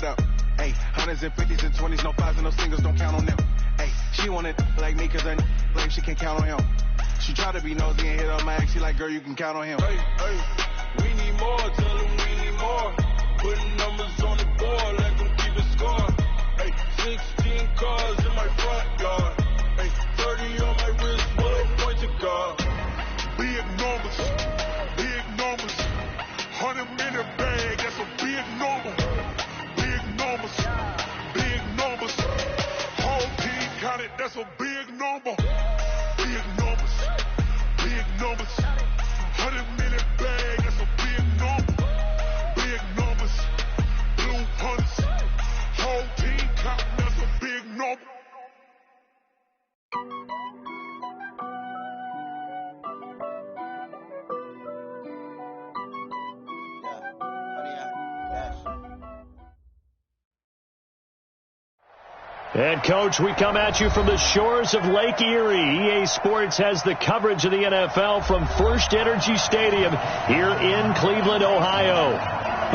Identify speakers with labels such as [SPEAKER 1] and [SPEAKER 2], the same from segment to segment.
[SPEAKER 1] it up. Hey, hundreds and fifties and 20s, no fives and no singles, don't count on them. Hey, she wanted like me cause her like she can count on him. She tried to be nosy and hit on my ex, she like, girl, you can count on him. Hey, hey, we need more, tell them we need more. Putting numbers on the board, let them keep it score. Hey, 16 cars in my front yard. Hey, 30 on my wrist, what a point to guard.
[SPEAKER 2] Big numbers, 100-minute bag, that's a big number. Big numbers, whole team counted, that's a big number. Big numbers, 100-minute bag, that's a big number. Big numbers, blue punts, whole team counting, that's a big number.
[SPEAKER 3] And, Coach, we come at you from the shores of Lake Erie. EA Sports has the coverage of the NFL from First Energy Stadium here in Cleveland, Ohio.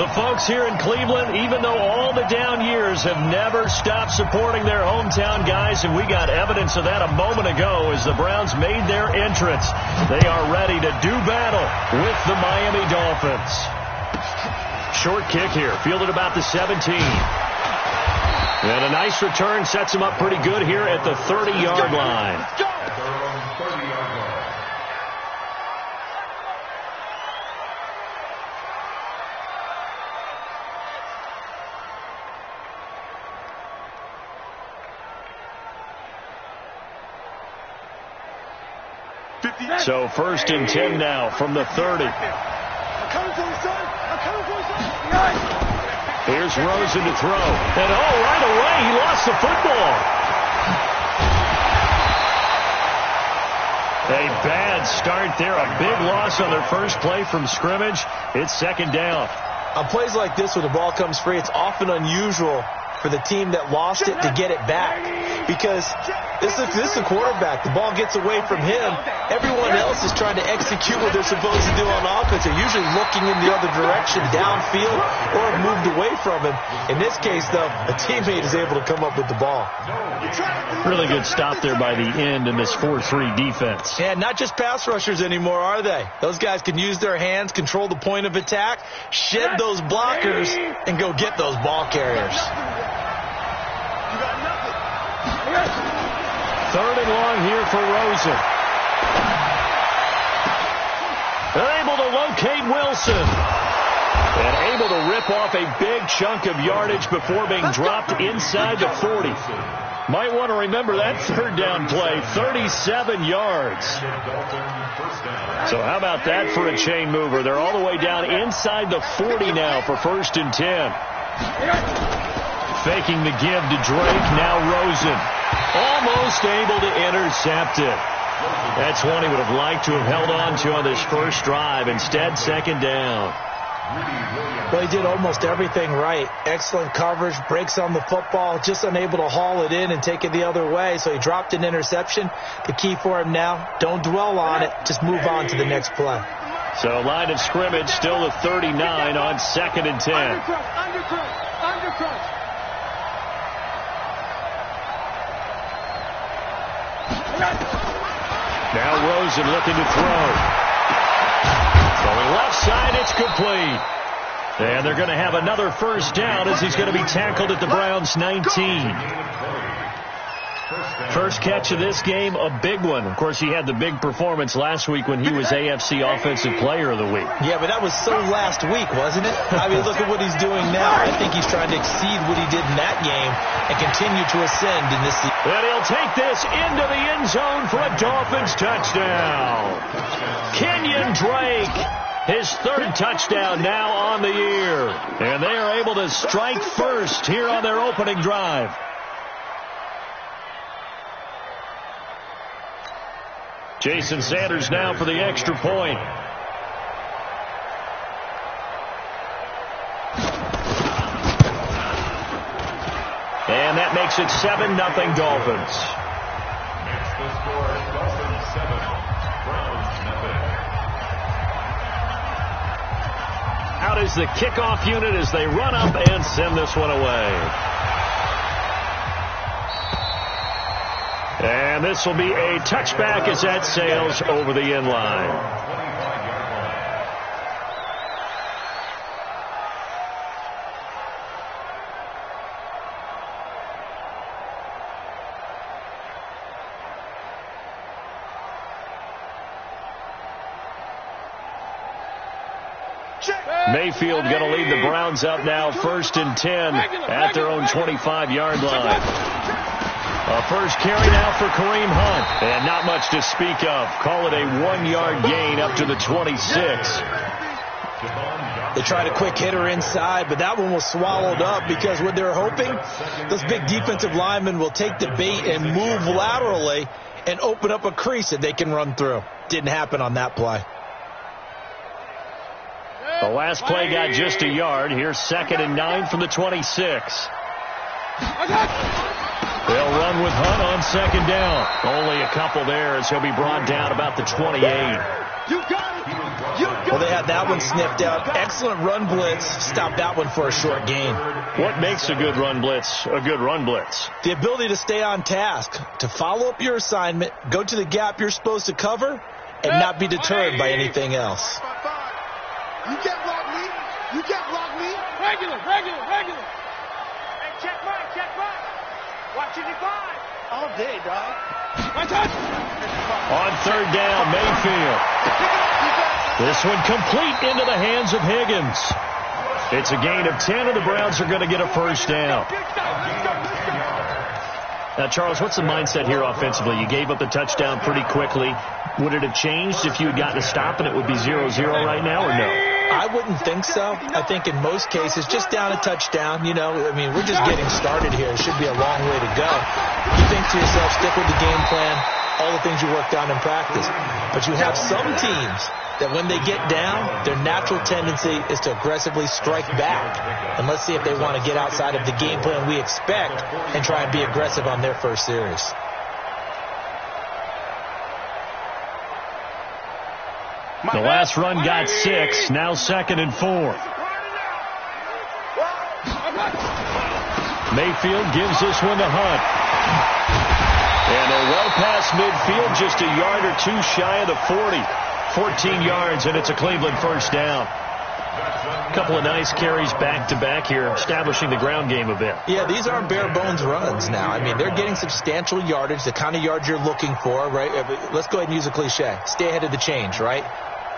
[SPEAKER 3] The folks here in Cleveland, even though all the down years, have never stopped supporting their hometown guys, and we got evidence of that a moment ago as the Browns made their entrance. They are ready to do battle with the Miami Dolphins. Short kick here, fielded about the 17. And a nice return sets him up pretty good here at the 30-yard line. So 1st and 10 now from the 30. Here's Rosen to throw. And, right away, he lost the football. A bad start there. A big loss on their first play from scrimmage. It's 2nd down.
[SPEAKER 4] On plays like this where the ball comes free, it's often unusual for the team that lost it to get it back. Because this is a quarterback. The ball gets away from him. Everyone else is trying to execute what they're supposed to do on offense. They're usually looking in the other direction, downfield, or have moved away from him. In this case, though, a teammate is able to come up with the ball.
[SPEAKER 3] Really good stop there by the end in this 4-3 defense.
[SPEAKER 4] Yeah, not just pass rushers anymore, are they? Those guys can use their hands, control the point of attack, shed those blockers, and go get those ball carriers.
[SPEAKER 3] 3rd and long here for Rosen. They're able to locate Wilson. And able to rip off a big chunk of yardage before being dropped inside the 40. Might want to remember that 3rd down play, 37 yards. So how about that for a chain mover? They're all the way down inside the 40 now for 1st and 10. Faking the give to Drake, now Rosen. Almost able to intercept it. That's one he would have liked to have held on to on this first drive. Instead, 2nd down.
[SPEAKER 4] Well, he did almost everything right. Excellent coverage, breaks on the football, just unable to haul it in and take it the other way. So he dropped an interception. The key for him now, don't dwell on it. Just move on to the next play.
[SPEAKER 3] So line of scrimmage still at 39 on 2nd and 10.
[SPEAKER 5] Undercross.
[SPEAKER 3] Now Rosen looking to throw. Going left side, it's complete. And they're going to have another 1st down as he's going to be tackled at the Browns' 19. First catch of this game, a big one. Of course, he had the big performance last week when he was AFC Offensive Player of the Week.
[SPEAKER 4] Yeah, but that was so last week, wasn't it? I mean, look at what he's doing now. I think he's trying to exceed what he did in that game and continue to ascend in this season.
[SPEAKER 3] And he'll take this into the end zone for a Dolphins touchdown. Kenyon Drake, his 3rd touchdown now on the year. And they are able to strike first here on their opening drive. Jason Sanders now for the extra point. And that makes it 7-0 Dolphins.
[SPEAKER 6] Next the score, Dolphins 7, Browns 0.
[SPEAKER 3] Out out as the kickoff unit as they run up and send this one away. And this will be a touchback as that sails over the end line. Mayfield going to lead the Browns up now, 1st and 10 at their own 25-yard line. A first carry now for Kareem Hunt, and not much to speak of. Call it a 1-yard gain up to the 26.
[SPEAKER 4] They tried a quick hitter inside, but that one was swallowed up because what they're hoping, those big defensive linemen will take the bait and move laterally and open up a crease that they can run through. Didn't happen on that play.
[SPEAKER 3] The last play got just a yard. Here's 2nd and 9 from the 26. They'll run with Hunt on 2nd down. Only a couple there as he'll be brought down about the 28.
[SPEAKER 4] Well, they had that one sniffed out. Excellent run blitz. Stopped that one for a short gain.
[SPEAKER 3] What makes a good run blitz a good run blitz?
[SPEAKER 4] The ability to stay on task, to follow up your assignment, go to the gap you're supposed to cover, and not be deterred by anything else.
[SPEAKER 2] You can't block me. You can't block me. Regular. Hey, check right. Watch it divide. All day, dog.
[SPEAKER 3] On 3rd down, Mayfield. This one complete into the hands of Higgins. It's a gain of 10, and the Browns are going to get a 1st down. Now, Charles, what's the mindset here offensively? You gave up the touchdown pretty quickly. Would it have changed if you had gotten a stop and it would be 0-0 right now, or no?
[SPEAKER 4] I wouldn't think so. I think in most cases, just down a touchdown, we're just getting started here. It should be a long way to go. You think to yourself, stick with the game plan, all the things you worked on in practice. But you have some teams that when they get down, their natural tendency is to aggressively strike back. And let's see if they want to get outside of the game plan we expect and try and be aggressive on their first series.
[SPEAKER 3] The last run got 6, now 2nd and 4. Mayfield gives this one to Hunt. And they're well past midfield, just a yard or two shy of the 40. 14 yards, and it's a Cleveland 1st down. A couple of nice carries back-to-back here, establishing the ground game a bit.
[SPEAKER 4] Yeah, these aren't bare-bones runs now. They're getting substantial yardage, the kind of yards you're looking for, right? Let's go ahead and use a cliche. Stay ahead of the change, right?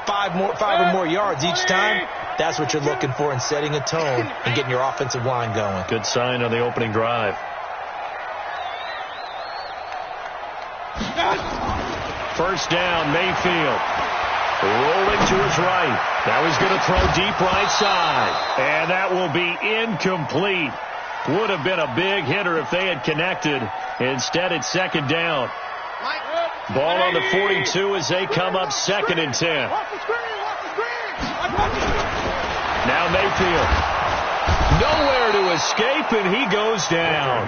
[SPEAKER 4] 5 or more yards each time, that's what you're looking for in setting a tone and getting your offensive line going.
[SPEAKER 3] Good sign on the opening drive. First down, Mayfield. Rolling to his right. Now he's going to throw deep right side. And that will be incomplete. Would have been a big hitter if they had connected. Instead, it's 2nd down. Ball on the 42 as they come up 2nd and 10. Now Mayfield. Nowhere to escape, and he goes down.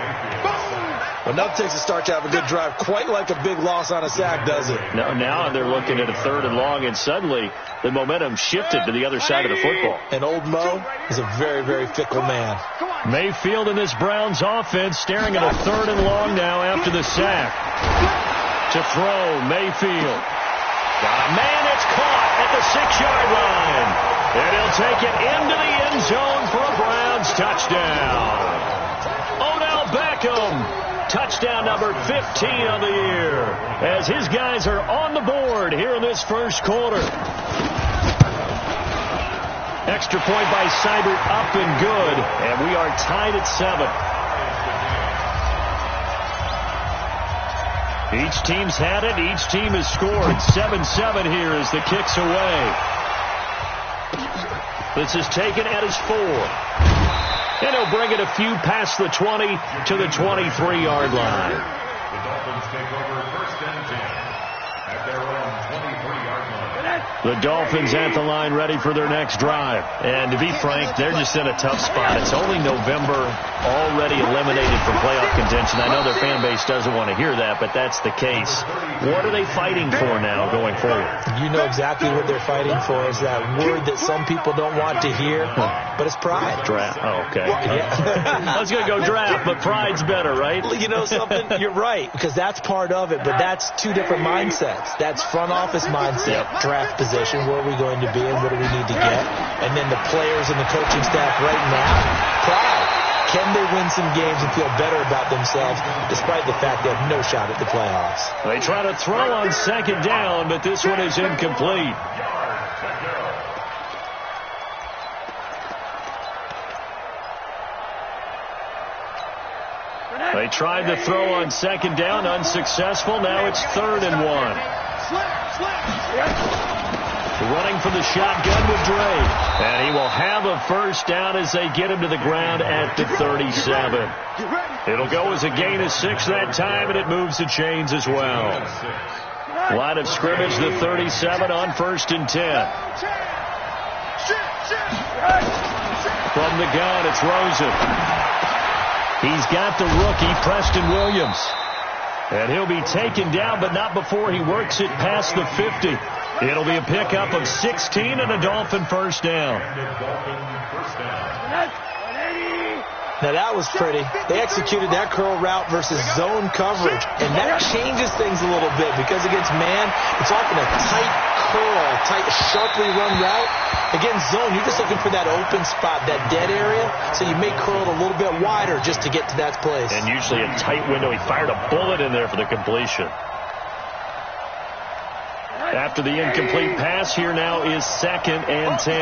[SPEAKER 4] Well, nothing takes a start to have a good drive quite like a big loss on a sack, does it?
[SPEAKER 3] No, now they're looking at a 3rd and long, and suddenly the momentum shifted to the other side of the football.
[SPEAKER 4] And old Mo is a very, very fickle man.
[SPEAKER 3] Mayfield in this Browns offense staring at a 3rd and long now after the sack. To throw, Mayfield. Got a man, it's caught at the 6-yard line. And he'll take it into the end zone for a Browns touchdown. Odell Beckham. Touchdown number 15 of the year as his guys are on the board here in this 1st quarter. Extra point by Seibert up and good, and we are tied at 7. Each team's had it. Each team has scored. 7-7 here as the kick's away. This is taken at his 4. And he'll bring it a few past the 20 to the 23-yard line.
[SPEAKER 6] The Dolphins take over 1st and 10 at their own 23-yard line.
[SPEAKER 3] The Dolphins at the line ready for their next drive. And to be frank, they're just in a tough spot. It's only November, already eliminated from playoff contention. I know their fan base doesn't want to hear that, but that's the case. What are they fighting for now going forward?
[SPEAKER 4] You know exactly what they're fighting for. Is that word that some people don't want to hear, but it's pride.
[SPEAKER 3] Draft. Oh, okay.
[SPEAKER 4] Yeah.
[SPEAKER 3] I was going to go draft, but pride's better, right?
[SPEAKER 4] You know something? You're right, because that's part of it, but that's two different mindsets. That's front office mindset, draft position, where are we going to be and what do we need to get? And then the players and the coaching staff right now, pride. Can they win some games and feel better about themselves despite the fact they have no shot at the playoffs?
[SPEAKER 3] They try to throw on second down, but this one is incomplete. They tried to throw on second down, unsuccessful. Now it's 3rd and 1. Running for the shotgun with Dre. And he will have a first down as they get him to the ground at the 37. It'll go as a gain of 6 that time, and it moves the chains as well. Line of scrimmage, the 37 on 1st and 10. From the gun, it's Rosen. He's got the rookie, Preston Williams. And he'll be taken down, but not before he works it past the 50. It'll be a pickup of 16 and a Dolphin first down.
[SPEAKER 4] Now that was pretty. They executed that curl route versus zone coverage, and that changes things a little bit because against man, it's often a tight curl, tight, sharply run route. Against zone, you're just looking for that open spot, that dead area, so you may curl it a little bit wider just to get to that place.
[SPEAKER 3] And usually a tight window. He fired a bullet in there for the completion. After the incomplete pass, here now is 2nd and 10.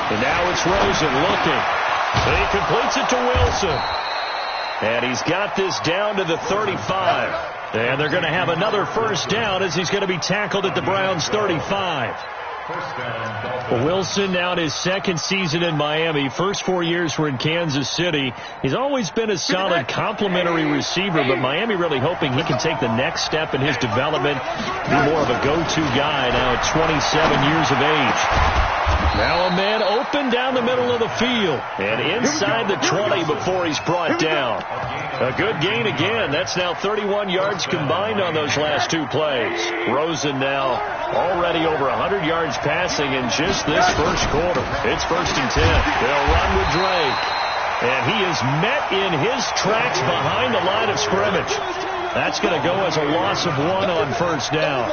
[SPEAKER 3] And now it's Rosen looking. He completes it to Wilson. And he's got this down to the 35. And they're going to have another first down as he's going to be tackled at the Browns' 35. Wilson now in his 2nd season in Miami. First 4 years were in Kansas City. He's always been a solid complementary receiver, but Miami really hoping he can take the next step in his development, be more of a go-to guy now at 27 years of age. Now a man open down the middle of the field and inside the 20 before he's brought down. A good gain again. That's now 31 yards combined on those last 2 plays. Rosen now already over 100 yards passing in just this first quarter. It's 1st and 10. They'll run with Drake. And he is met in his tracks behind the line of scrimmage. That's going to go as a loss of 1 on first down.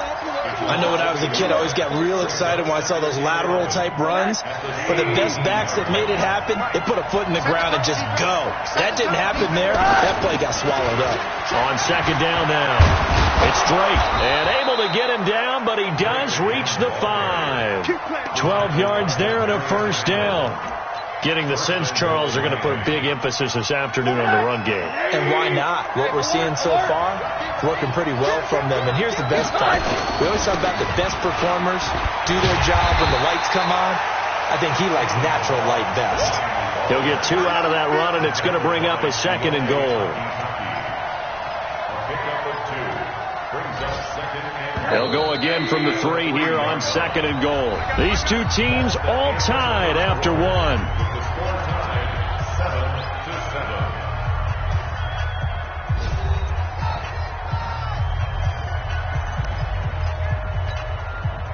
[SPEAKER 4] I know when I was a kid, I always got real excited when I saw those lateral type runs. But the best backs that made it happen, they put a foot in the ground and just go. That didn't happen there. That play got swallowed up.
[SPEAKER 3] On second down now, it's Drake. And able to get him down, but he does reach the 5. 12 yards there and a first down. Getting the sense, Charles, are going to put a big emphasis this afternoon on the run game.
[SPEAKER 4] And why not? What we're seeing so far, working pretty well from them. And here's the best part. We always talk about the best performers do their job when the lights come on. I think he likes natural light best.
[SPEAKER 3] He'll get 2 out of that run, and it's going to bring up a 2nd and goal. They'll go again from the 3 here on 2nd and goal. These 2 teams all tied after 1.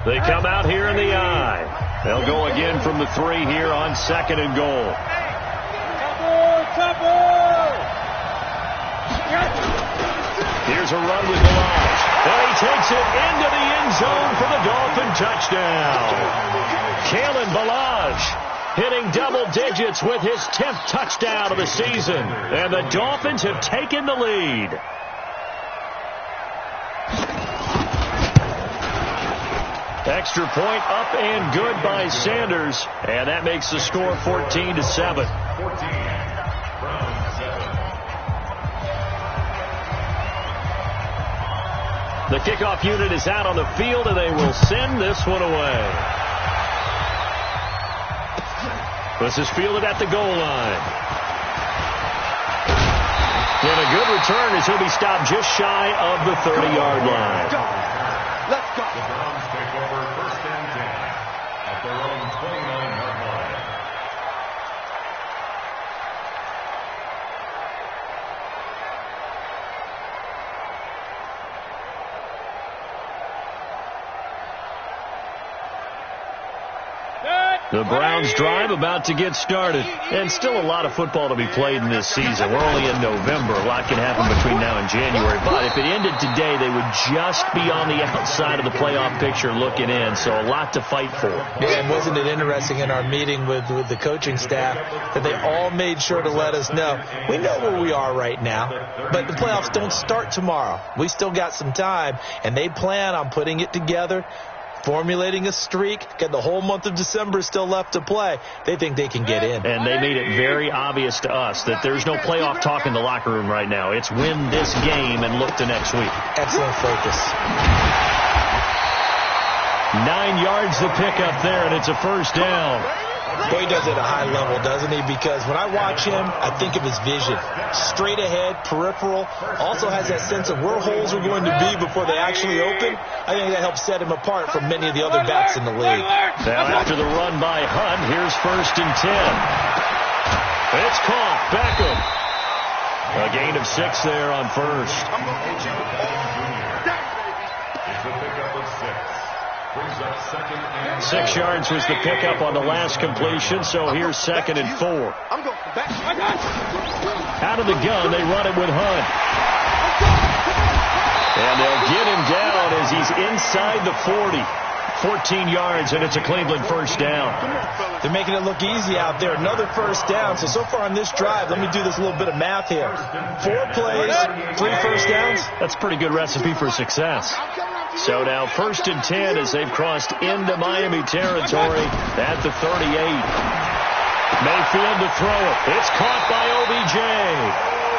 [SPEAKER 3] They come out here in the eye. They'll go again from the 3 here on 2nd and goal. Here's a run with Balazs. And he takes it into the end zone for the Dolphin touchdown. Kalen Balazs hitting double digits with his 10th touchdown of the season. And the Dolphins have taken the lead. Extra point up and good by Sanders. And that makes the score 14-7. The kickoff unit is out on the field, and they will send this one away. This is fielded at the goal line. And a good return as he'll be stopped just shy of the 30-yard line.
[SPEAKER 2] Let's go.
[SPEAKER 6] The Browns take over 1st and 10 at their own 29-yard line.
[SPEAKER 3] The Browns drive about to get started. And still a lot of football to be played in this season. We're only in November. A lot can happen between now and January. But if it ended today, they would just be on the outside of the playoff picture looking in. So a lot to fight for.
[SPEAKER 4] Yeah, and wasn't it interesting in our meeting with the coaching staff that they all made sure to let us know, we know where we are right now, but the playoffs don't start tomorrow. We still got some time, and they plan on putting it together, formulating a streak. Got the whole month of December still left to play. They think they can get in.
[SPEAKER 3] And they made it very obvious to us that there's no playoff talk in the locker room right now. It's win this game and look to next week.
[SPEAKER 4] Excellent focus.
[SPEAKER 3] 9 yards the pickup there, and it's a first down.
[SPEAKER 4] Boy, he does it at a high level, doesn't he? Because when I watch him, I think of his vision. Straight ahead, peripheral. Also has that sense of where holes are going to be before they actually open. I think that helps set him apart from many of the other backs in the league.
[SPEAKER 3] Now after the run by Hunt, here's 1st and 10. It's caught. Beckham. A gain of 6 there on first.
[SPEAKER 6] It's a pickup of 6. Brings up 2nd and
[SPEAKER 3] 6 yards was the pickup on the last completion, so here's 2nd and 4. Out of the gun, they run it with Hunt. And they'll get him down as he's inside the 40. 14 yards, and it's a Cleveland first down.
[SPEAKER 4] They're making it look easy out there. Another first down. So far on this drive, let me do this little bit of math here. 4 plays, 3 first downs.
[SPEAKER 3] That's a pretty good recipe for success. So now 1st and 10 as they've crossed into Miami territory at the 38. Mayfield to throw it. It's caught by OBJ.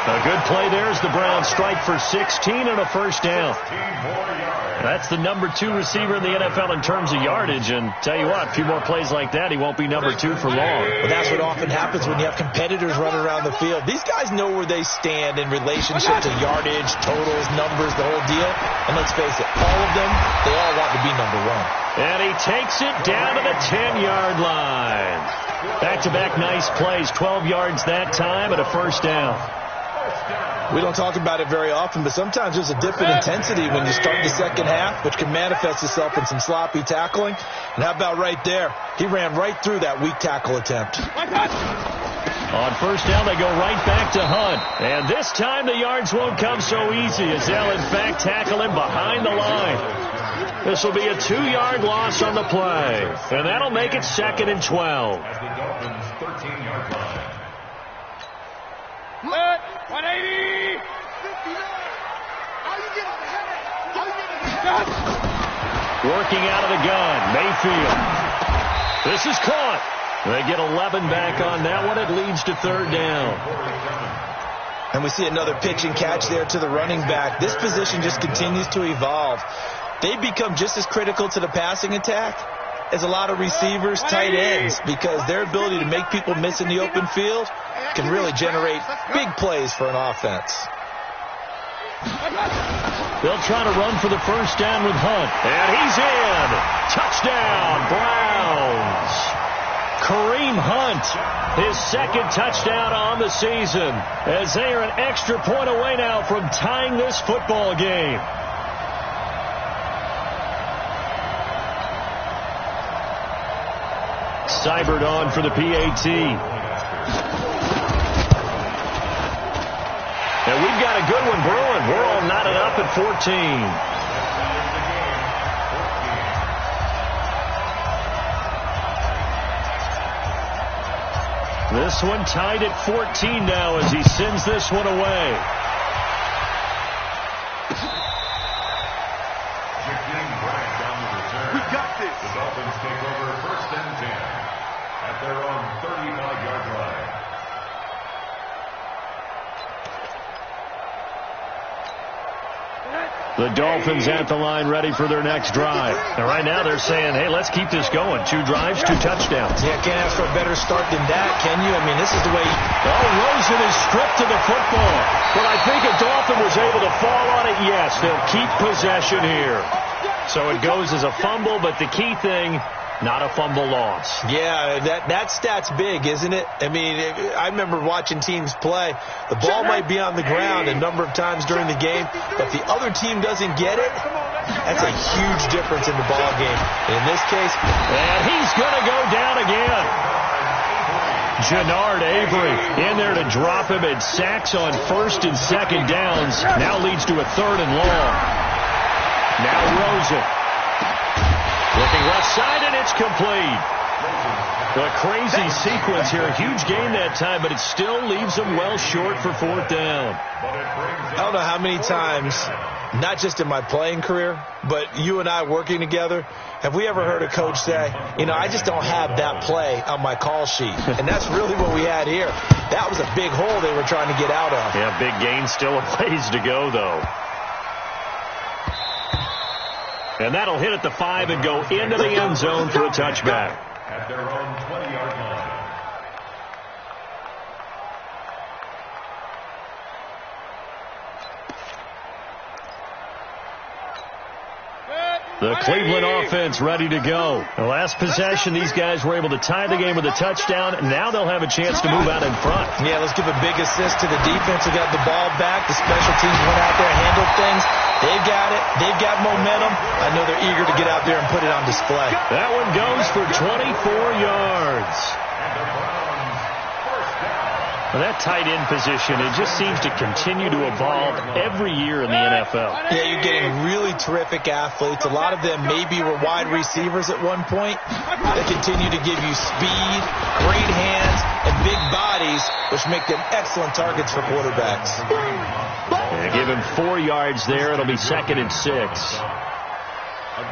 [SPEAKER 3] A good play there as the Browns strike for 16 and a first down. That's the number 2 receiver in the NFL in terms of yardage. And tell you what, a few more plays like that, he won't be number 2 for long.
[SPEAKER 4] Well, that's what often happens when you have competitors running around the field. These guys know where they stand in relationship to yardage, totals, numbers, the whole deal. And let's face it, all of them, they all want to be number 1.
[SPEAKER 3] And he takes it down to the 10-yard line. Back-to-back nice plays, 12 yards that time and a first down.
[SPEAKER 4] We don't talk about it very often, but sometimes there's a dip in intensity when you start the second half, which can manifest itself in some sloppy tackling. And how about right there? He ran right through that weak tackle attempt.
[SPEAKER 3] On first down, they go right back to Hunt. And this time the yards won't come so easy as they'll, in fact, tackle him behind the line. This will be a 2-yard loss on the play. And that'll make it 2nd and 12.
[SPEAKER 6] at the Dolphins' 13-yard line.
[SPEAKER 2] 180.
[SPEAKER 3] Working out of the gun, Mayfield. This is caught. They get 11 back on that one. It leads to 3rd down.
[SPEAKER 4] And we see another pitch and catch there to the running back. This position just continues to evolve. They become just as critical to the passing attack as a lot of receivers, tight ends, because their ability to make people miss in the open field can really generate big plays for an offense.
[SPEAKER 3] They'll try to run for the first down with Hunt. And he's in. Touchdown, Browns. Kareem Hunt, his 2nd touchdown on the season, as they are an extra point away now from tying this football game. Seibert on for the PAT. And we've got a good one brewing. We're all knotted up at 14. This one tied at 14 now as he sends this one away.
[SPEAKER 2] We got this.
[SPEAKER 6] The Dolphins take over 1st and 10 at their own 35-yard line.
[SPEAKER 3] The Dolphins at the line ready for their next drive. And right now they're saying, hey, let's keep this going. 2 drives, 2 touchdowns.
[SPEAKER 4] Yeah, can't ask for a better start than that, can you? I mean, this is the way...
[SPEAKER 3] Oh, Rosen is stripped to the football. But I think if Dolphin was able to fall on it, yes, they'll keep possession here. So it goes as a fumble, but the key thing... not a fumble loss.
[SPEAKER 4] Yeah, that stat's big, isn't it? I mean, I remember watching teams play. The ball might be on the ground a number of times during the game, but if the other team doesn't get it, that's a huge difference in the ball game. In this case,
[SPEAKER 3] and he's going to go down again. Jannard Avery in there to drop him at sacks on 1st and 2nd downs. Now leads to a 3rd and long. Now Rosen. Looking left side, and it's complete. A crazy sequence here. A huge gain that time, but it still leaves them well short for 4th down.
[SPEAKER 4] I don't know how many times, not just in my playing career, but you and I working together, have we ever heard a coach say, you know, I just don't have that play on my call sheet. And that's really what we had here. That was a big hole they were trying to get out of.
[SPEAKER 3] Yeah, big gain, still a ways to go, though. And that'll hit at the 5 and go into the end zone for a touchback.
[SPEAKER 6] At their own 20-yard line.
[SPEAKER 3] The Cleveland offense ready to go. The last possession, these guys were able to tie the game with a touchdown. Now they'll have a chance to move out in front.
[SPEAKER 4] Yeah, let's give a big assist to the defense who got the ball back. The special teams went out there and handled things. They've got it. They've got momentum. I know they're eager to get out there and put it on display.
[SPEAKER 3] That one goes for 24 yards. Well, that tight end position, it just seems to continue to evolve every year in the NFL.
[SPEAKER 4] Yeah, you're getting really terrific athletes. A lot of them maybe were wide receivers at one point. They continue to give you speed, great hands, and big bodies, which make them excellent targets for quarterbacks.
[SPEAKER 3] Yeah, give him 4 yards there. It'll be 2nd and 6.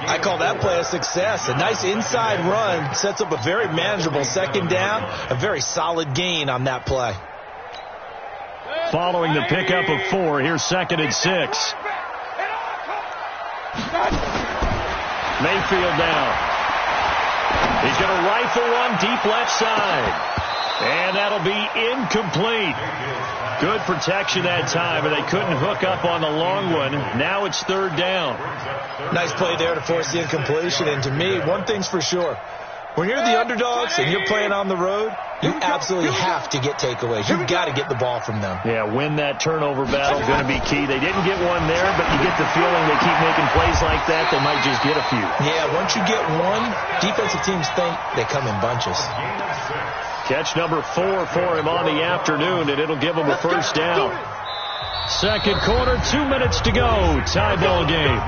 [SPEAKER 4] I call that play a success. A nice inside run sets up a very manageable 2nd down. A very solid gain on that play.
[SPEAKER 3] Following the pickup of 4, here's 2nd and 6. Mayfield down. He's going to rifle one deep left side. And that'll be incomplete. Good protection that time, but they couldn't hook up on the long one. Now it's 3rd down.
[SPEAKER 4] Nice play there to force the incompletion. And to me, one thing's for sure. When you're the underdogs and you're playing on the road, you absolutely have to get takeaways. You've got to get the ball from them.
[SPEAKER 3] Yeah, win that turnover battle is going to be key. They didn't get one there, but you get the feeling they keep making plays like that, they might just get a few.
[SPEAKER 4] Yeah, once you get one, defensive teams think they come in bunches.
[SPEAKER 3] Catch number 4 for him on the afternoon, and it'll give him a 1st down. 2nd quarter, 2 minutes to go. Tie ball game.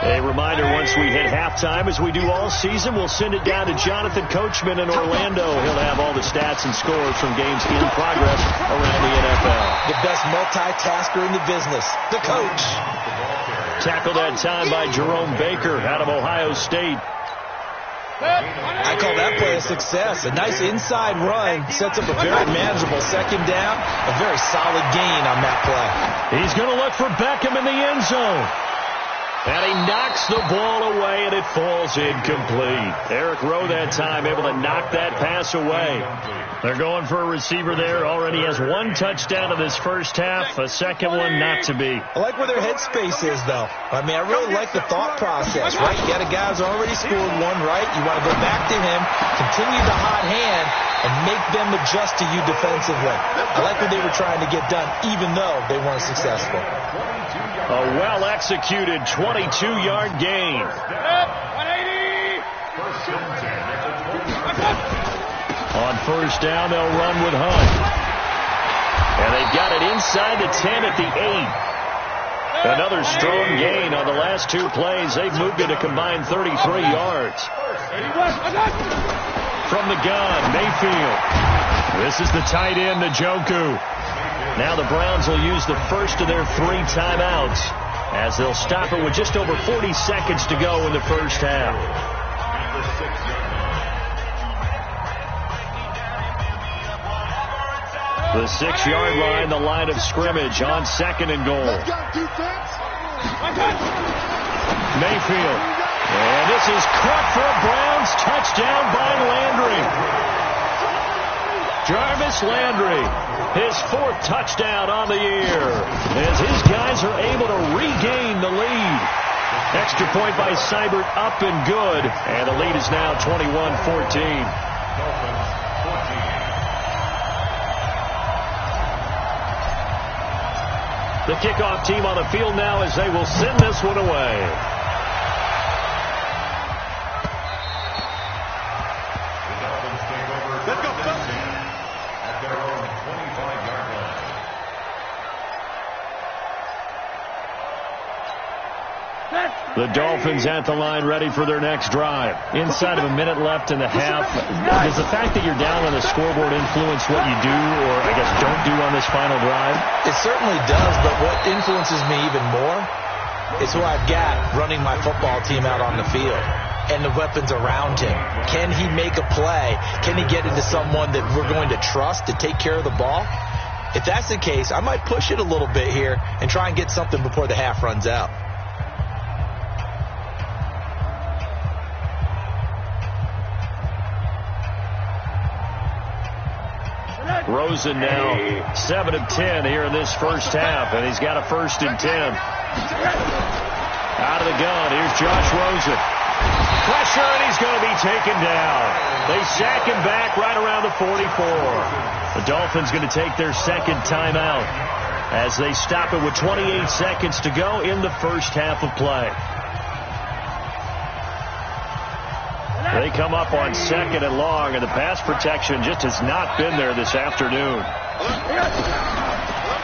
[SPEAKER 3] A reminder, once we hit halftime, as we do all season, we'll send it down to Jonathan Coachman in Orlando. He'll have all the stats and scores from games in progress around the NFL.
[SPEAKER 4] The best multitasker in the business, the coach.
[SPEAKER 3] Tackled that time by Jerome Baker out of Ohio State.
[SPEAKER 4] I call that play a success. A nice inside run sets up a very manageable 2nd down. A very solid gain on that play.
[SPEAKER 3] He's going to look for Beckham in the end zone. And he knocks the ball away, and it falls incomplete. Eric Rowe that time able to knock that pass away. They're going for a receiver there. Already has 1 touchdown in this first half. A second one not to be.
[SPEAKER 4] I like where their headspace is, though. I mean, I really like the thought process, right? You got a guy who's already scored 1, right? You want to go back to him, continue the hot hand, and make them adjust to you defensively. I like what they were trying to get done, even though they weren't successful.
[SPEAKER 3] A well-executed 22-yard gain. On 1st down, they'll run with Hunt. And they've got it inside the 10 at the 8. Another strong gain on the last 2 plays. They've moved it a combined 33 yards. From the gun, Mayfield. This is the tight end, Njoku. Now the Browns will use the first of their 3 timeouts as they'll stop it with just over 40 seconds to go in the first half. The 6-yard line, the line of scrimmage on 2nd and goal. Mayfield. And this is caught for a Browns touchdown by Landry. Jarvis Landry, his 4th touchdown on the year, as his guys are able to regain the lead. Extra point by Seibert, up and good, and the lead is now 21-14. The kickoff team on the field now as they will send this one away. The Dolphins at the line ready for their next drive. Inside of a minute left in the half. Does the fact that you're down on the scoreboard influence what you do or, I guess, don't do on this final drive?
[SPEAKER 4] It certainly does, but what influences me even more is who I've got running my football team out on the field and the weapons around him. Can he make a play? Can he get into someone that we're going to trust to take care of the ball? If that's the case, I might push it a little bit here and try and get something before the half runs out.
[SPEAKER 3] Rosen now 7 of 10 here in this first half, and he's got a 1st and 10. Out of the gun, here's Josh Rosen. Pressure, and he's going to be taken down. They sack him back right around the 44. The Dolphins going to take their 2nd timeout as they stop it with 28 seconds to go in the first half of play. They come up on 2nd and long, and the pass protection just has not been there this afternoon.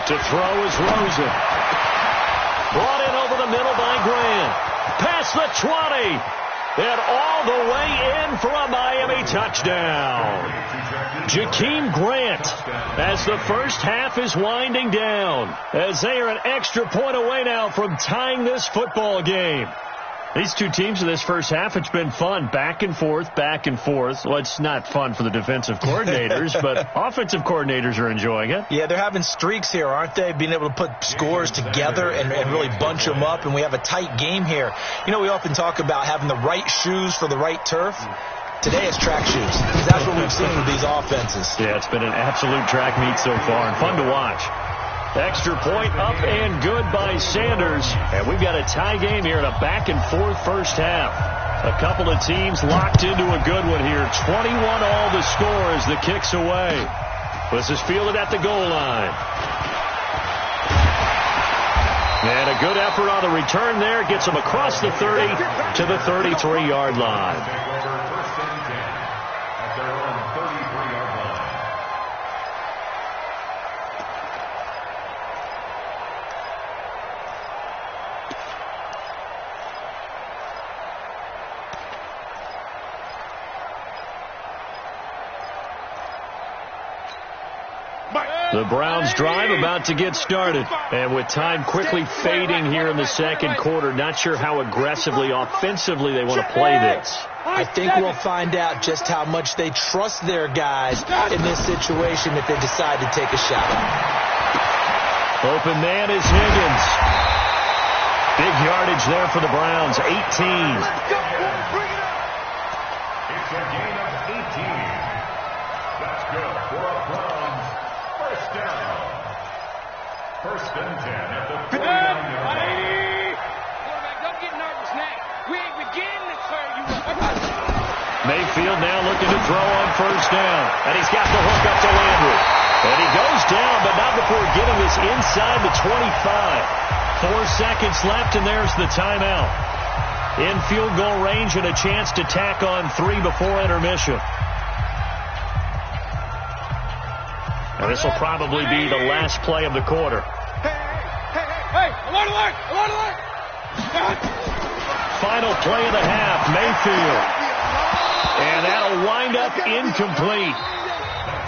[SPEAKER 3] To throw is Rosen. Brought in over the middle by Grant. Past the 20. And all the way in for a Miami touchdown. Jakeem Grant, as the first half is winding down, as they are an extra point away now from tying this football game. These two teams in this first half, it's been fun. Back and forth, back and forth. Well, it's not fun for the defensive coordinators, but offensive coordinators are enjoying it.
[SPEAKER 4] Yeah, they're having streaks here, aren't they? Being able to put scores together and really bunch them up, and we have a tight game here. You know, we often talk about having the right shoes for the right turf. Today it's track shoes, because that's what we've seen with these offenses.
[SPEAKER 3] Yeah, it's been an absolute track meet so far, and fun to watch. Extra point up and good by Sanders. And we've got a tie game here in a back-and-forth first half. A couple of teams locked into a good one here. 21 all the score as the kick's away. This is fielded at the goal line. And a good effort on the return there. Gets them across the 30 to the 33-yard line. The Browns drive about to get started. And with time quickly fading here in the second quarter, not sure how aggressively, offensively they want to play this.
[SPEAKER 4] I think we'll find out just how much they trust their guys in this situation if they decide to take a shot.
[SPEAKER 3] Open man is Higgins. Big yardage there for the Browns, 18.
[SPEAKER 2] It's a gain of 18. That's good for a Browns first down. 1st and 10 at the 49-yard line.
[SPEAKER 5] Don't get nervous now. We ain't beginning to turn you up.
[SPEAKER 3] Mayfield now looking to throw on 1st down. And he's got the hook up to Landry. And he goes down, but not before getting this inside the 25. 4 seconds left, and there's the timeout. In field goal range and a chance to tack on 3 before intermission. And this will probably be the last play of the quarter.
[SPEAKER 5] Hey, alert, alert, alert, alert.
[SPEAKER 3] Final play of the half, Mayfield. And that'll wind up incomplete.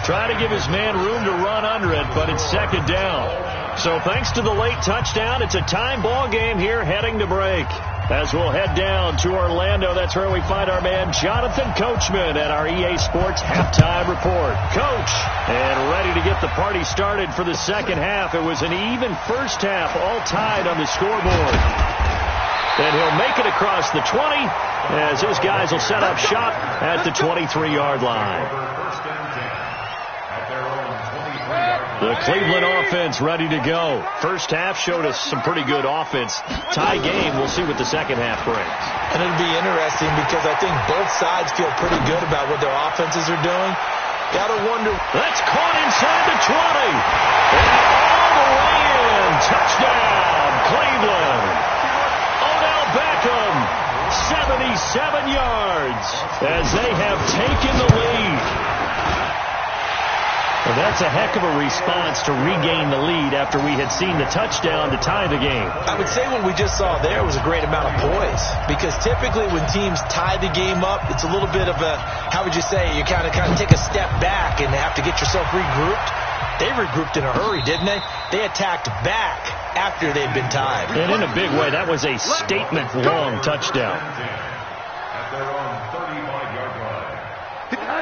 [SPEAKER 3] Try to give his man room to run under it, but it's 2nd down. So thanks to the late touchdown, it's a time ball game here heading to break. As we'll head down to Orlando, that's where we find our man Jonathan Coachman at our EA Sports Halftime Report. Coach, and ready to get the party started for the second half. It was an even first half, all tied on the scoreboard. And he'll make it across the 20 as his guys will set up shop at the 23-yard line. The Cleveland offense ready to go. First half showed us some pretty good offense. Tie game. We'll see what the second half brings.
[SPEAKER 4] And it'll be interesting because I think both sides feel pretty good about what their offenses are doing. Got to wonder.
[SPEAKER 3] That's caught inside the 20. And all the way in. Touchdown, Cleveland. Odell Beckham, 77 yards as they have taken the lead. Well, that's a heck of a response to regain the lead after we had seen the touchdown to tie the game.
[SPEAKER 4] I would say what we just saw there was a great amount of poise, because typically when teams tie the game up, it's a little bit of a, how would you say, you kind of take a step back and have to get yourself regrouped. They regrouped in a hurry, didn't they? They attacked back after they'd been tied.
[SPEAKER 3] And in a big way, that was a statement-long touchdown.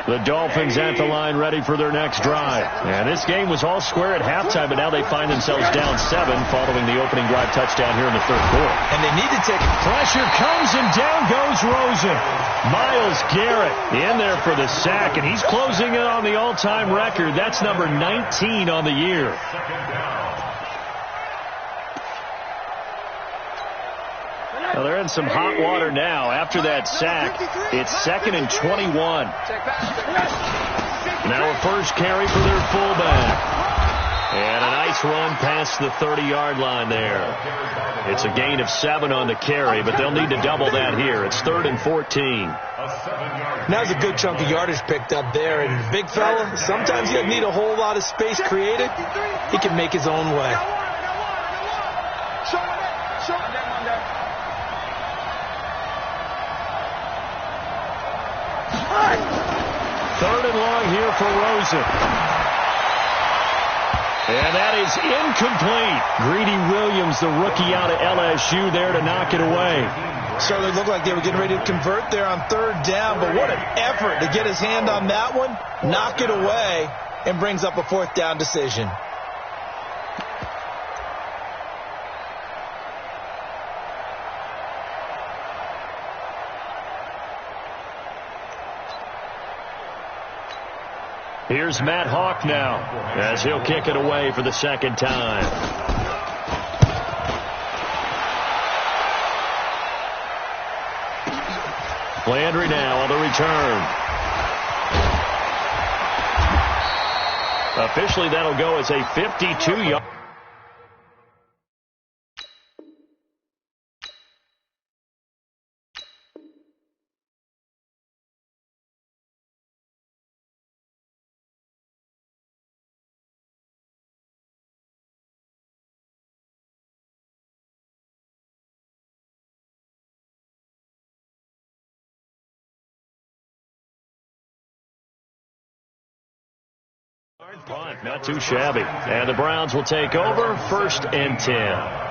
[SPEAKER 3] The Dolphins at the line ready for their next drive. And this game was all square at halftime, but now they find themselves down 7 following the opening drive touchdown here in the third quarter.
[SPEAKER 4] And they need to take
[SPEAKER 3] pressure comes, and down goes Rosen. Myles Garrett in there for the sack, and he's closing in on the all-time record. That's number 19 on the year. Well, they're in some hot water now. After that sack, it's 2nd and 21. Now a first carry for their fullback. And a nice run past the 30-yard line there. It's a gain of 7 on the carry, but they'll need to double that here. It's 3rd and 14.
[SPEAKER 4] Now's a good chunk of yardage picked up there. And big fella, sometimes he doesn't need a whole lot of space created. He can make his own way.
[SPEAKER 3] Third and long here for Rosen. And that is incomplete. Greedy Williams, the rookie out of LSU, there to knock it away.
[SPEAKER 4] Certainly looked like they were getting ready to convert there on 3rd down, but what an effort to get his hand on that one, knock it away, and brings up a 4th down decision.
[SPEAKER 3] Here's Matt Hawk now as he'll kick it away for the second time. Landry now on the return. Officially, that'll go as a 52-yard. Punt, not too shabby. And the Browns will take over, 1st and 10.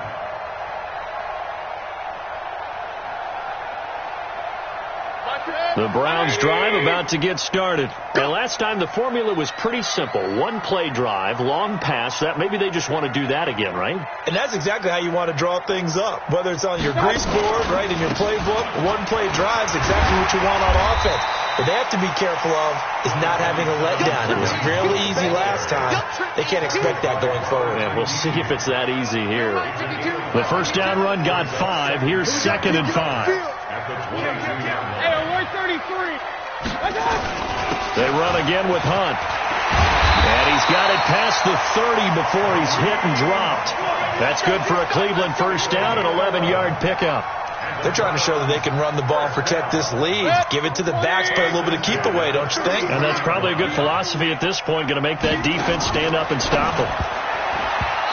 [SPEAKER 3] The Browns drive about to get started. And last time the formula was pretty simple. One play drive, long pass. That maybe they just want to do that again, right?
[SPEAKER 4] And that's exactly how you want to draw things up. Whether it's on your grease board, right, in your playbook, one play drive is exactly what you want on offense. What they have to be careful of is not having a letdown. It was fairly easy last time. They can't expect that going forward.
[SPEAKER 3] And we'll see if it's that easy here. The first down run got 5. Here's 2nd and 5.
[SPEAKER 5] Hey, 133.
[SPEAKER 3] They run again with Hunt. And he's got it past the 30 before he's hit and dropped. That's good for a Cleveland first down, an 11-yard pickup.
[SPEAKER 4] They're trying to show that they can run the ball and protect this lead. Give it to the backs, play a little bit of keep away, don't you think?
[SPEAKER 3] And that's probably a good philosophy at this point, going to make that defense stand up and stop them.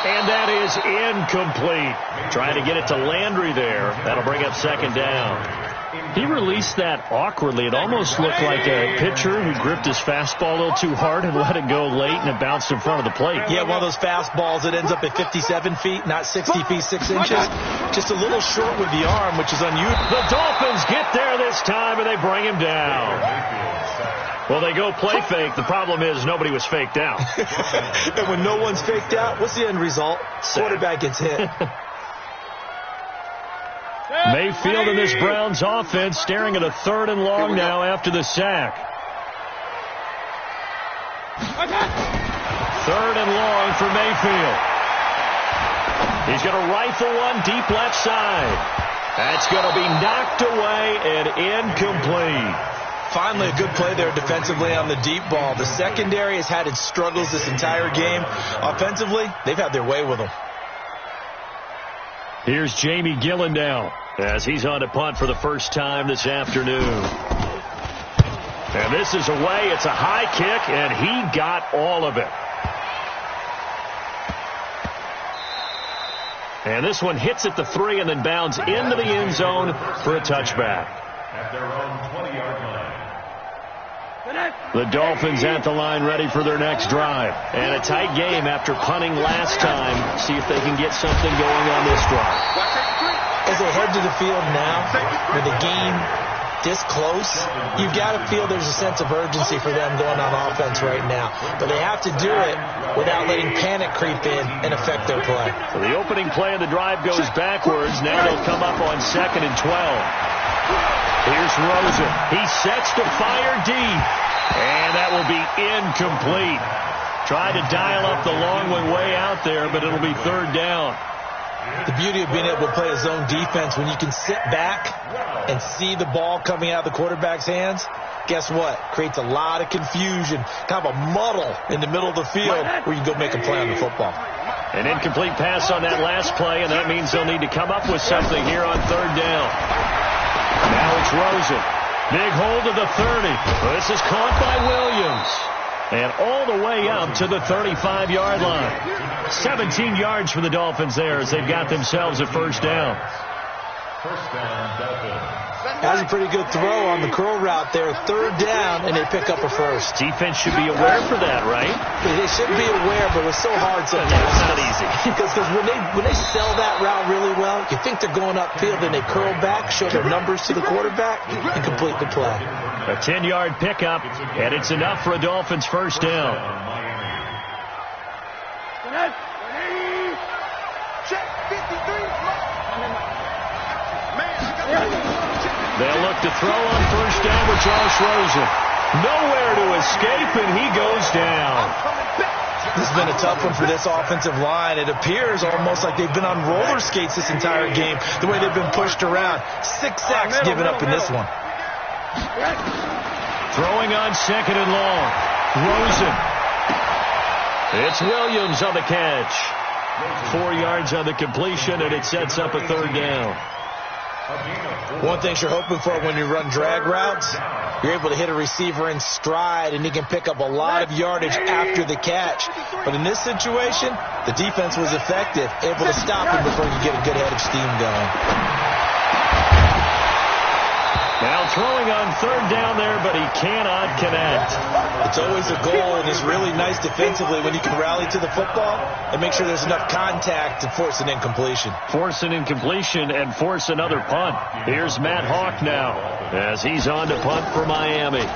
[SPEAKER 3] And that is incomplete. Trying to get it to Landry there. That'll bring up 2nd down. He released that awkwardly. It almost looked like a pitcher who gripped his fastball a little too hard and let it go late, and it bounced in front of the plate.
[SPEAKER 4] Yeah, one of those fastballs that ends up at 57 feet, not 60 feet, 6 inches. Just a little short with the arm, which is unusual.
[SPEAKER 3] The Dolphins get there this time, and they bring him down. Well, they go play fake. The problem is nobody was faked out.
[SPEAKER 4] And when no one's faked out, what's the end result? Quarterback gets hit.
[SPEAKER 3] Mayfield and this Browns offense staring at a 3rd and long now after the sack. 3rd and long for Mayfield. He's going to rifle one deep left side. That's going to be knocked away and incomplete.
[SPEAKER 4] Finally, a good play there defensively on the deep ball. The secondary has had its struggles this entire game. Offensively, they've had their way with them.
[SPEAKER 3] Here's Jamie Gillen now as he's on to punt for the first time this afternoon. And this is away. It's a high kick, and he got all of it. And this one hits at the 3 and then bounds into the end zone for a touchback.
[SPEAKER 2] At their own 20-yard line.
[SPEAKER 3] The Dolphins at the line ready for their next drive. And a tight game after punting last time. See if they can get something going on this drive.
[SPEAKER 4] As they head to the field now, with the game this close, you've got to feel there's a sense of urgency for them going on offense right now. But they have to do it without letting panic creep in and affect their play.
[SPEAKER 3] So the opening play of the drive goes backwards. Now they'll come up on 2nd and 12. Here's Rosen. He sets to fire deep. And that will be incomplete. Try to dial up the long one way out there, but it'll be 3rd down.
[SPEAKER 4] The beauty of being able to play a zone defense, when you can sit back and see the ball coming out of the quarterback's hands, guess what? Creates a lot of confusion, kind of a muddle in the middle of the field where you go make a play on the football.
[SPEAKER 3] An incomplete pass on that last play, and that means they'll need to come up with something here on 3rd down. Now it's Rosen. Big hold to the 30. This is caught by Williams. And all the way up to the 35-yard line. 17 yards for the Dolphins there as they've got themselves a 1st down.
[SPEAKER 2] 1st down, Dolphins.
[SPEAKER 4] That was a pretty good throw on the curl route there. 3rd down, and they pick up a 1st.
[SPEAKER 3] Defense should be aware for that, right?
[SPEAKER 4] They should be aware, but it's so hard sometimes.
[SPEAKER 3] It's not easy.
[SPEAKER 4] Because when they sell that route really well, you think they're going upfield, and they curl back, show their numbers to the quarterback, and complete the play.
[SPEAKER 3] A 10-yard pickup, and it's enough for a Dolphins 1st down. They'll look to throw on 1st down with Josh Rosen. Nowhere to escape, and he goes down.
[SPEAKER 4] This has been a tough one for this offensive line. It appears almost like they've been on roller skates this entire game, the way they've been pushed around. 6 sacks given up in this one.
[SPEAKER 3] Throwing on 2nd and long. Rosen. It's Williams on the catch. 4 yards on the completion, and it sets up a 3rd down.
[SPEAKER 4] One thing you're hoping for when you run drag routes, you're able to hit a receiver in stride, and he can pick up a lot of yardage after the catch. But in this situation, the defense was effective, able to stop him before you get a good head of steam going.
[SPEAKER 3] Now throwing on 3rd down there, but he cannot connect.
[SPEAKER 4] It's always a goal, and it's really nice defensively when you can rally to the football and make sure there's enough contact to force an incompletion.
[SPEAKER 3] Force an incompletion and force another punt. Here's Matt Hawk now as he's on to punt for Miami.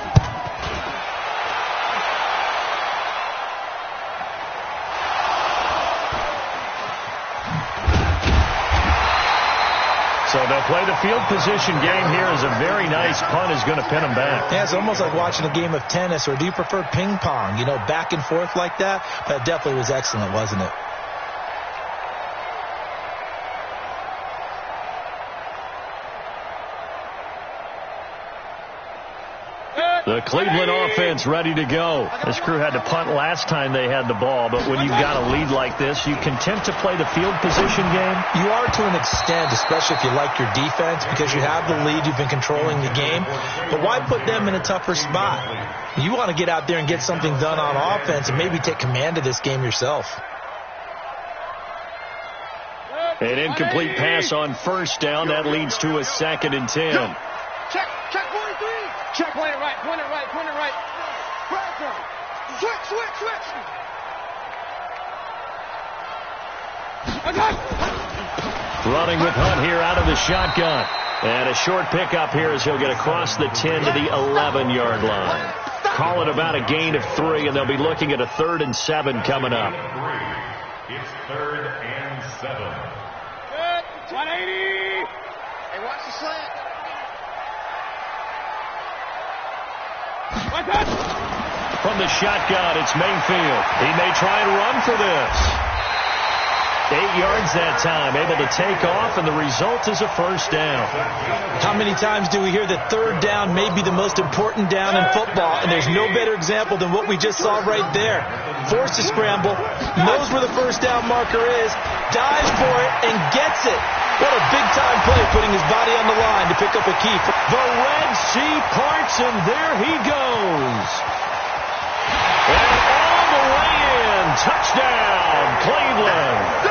[SPEAKER 3] So they'll play the field position game here as a very nice punt is going to pin them back.
[SPEAKER 4] Yeah, it's almost like watching a game of tennis, or do you prefer ping pong? You know, back and forth like that? That definitely was excellent, wasn't it?
[SPEAKER 3] The Cleveland offense ready to go. This crew had to punt last time they had the ball, but when you've got a lead like this, you content to play the field position game?
[SPEAKER 4] You are to an extent, especially if you like your defense, because you have the lead, you've been controlling the game. But why put them in a tougher spot? You want to get out there and get something done on offense and maybe take command of this game yourself.
[SPEAKER 3] An incomplete pass on 1st down. That leads to a 2nd and 10.
[SPEAKER 5] Check 43. Check. Point it right. Switch.
[SPEAKER 3] Running with Hunt here out of the shotgun. And a short pickup here as he'll get across the 10 to the 11-yard line. Call it about a gain of 3, and they'll be looking at a 3rd and 7 coming up.
[SPEAKER 2] It's 3rd and 7.
[SPEAKER 5] Good. 180. Hey, watch the slant.
[SPEAKER 3] From the shotgun, it's Mayfield. He may try and run for this. 8 yards that time, able to take off, and the result is a first down.
[SPEAKER 4] How many times do we hear that 3rd down may be the most important down in football, and there's no better example than what we just saw right there. Forced to scramble, knows where the first down marker is, dives for it, and gets it. What a big-time play, putting his body on the line to pick up a key.
[SPEAKER 3] The Red Sea parts, and there he goes. And all the way in, touchdown, Cleveland.